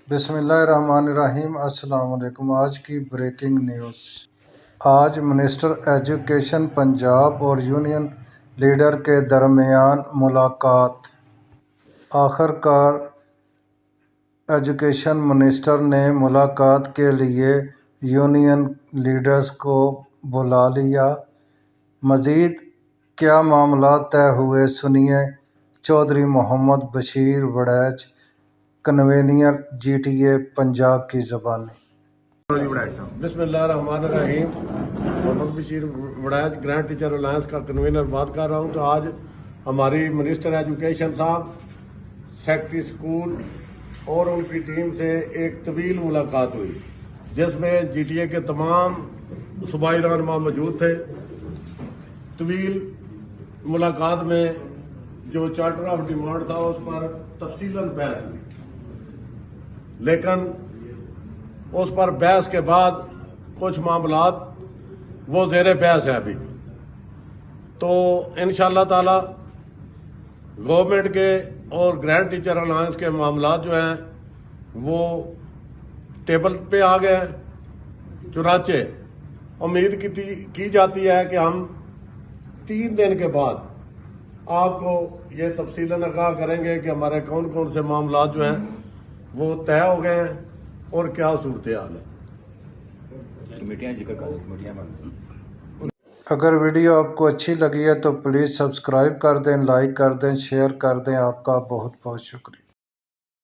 بسم اللہ الرحمن الرحیم۔ السلام علیکم۔ آج کی بریکنگ نیوز۔ آج منسٹر ایجوکیشن پنجاب اور یونین لیڈر کے درمیان ملاقات۔ آخر کار ایجوکیشن منسٹر نے ملاقات کے لیے یونین لیڈرز کو بلا لیا۔ مزید کیا معاملات طے ہوئے، سنیے Chaudhry Muhammad Bashir Warraich, convener G T A Punjab کی زبانی۔ بسم اللہ الرحمن الرحیم۔ Muhammad Bashir Warraich, grand teacher alliance کا کنوینر بات کر رہا ہوں۔ تو آج ہماری منسٹر ایجوکیشن صاحب، سیکرٹری اسکول اور ان کی ٹیم سے ایک طویل ملاقات ہوئی، جس میں جی ٹی اے کے تمام صوبائی رہنما موجود تھے۔ طویل ملاقات میں جو چارٹر آف ڈیمانڈ تھا اس پر تفصیلاً بحث ہوئی، لیکن اس پر بحث کے بعد کچھ معاملات وہ زیر بحث ہے ابھی۔ تو انشاءاللہ تعالی گورنمنٹ کے اور گرینڈ ٹیچر الائنس کے معاملات جو ہیں وہ ٹیبل پہ آ گئے ہیں۔ چنانچہ امید کی جاتی ہے کہ ہم 3 دن کے بعد آپ کو یہ تفصیلاً آگاہ کریں گے کہ ہمارے کون کون سے معاملات جو ہیں وہ طے ہو گئے ہیں اور کیا صورتحال ہے۔ اگر ویڈیو آپ کو اچھی لگی ہے تو پلیز سبسکرائب کر دیں، لائک کر دیں، شیئر کر دیں۔ آپ کا بہت بہت شکریہ۔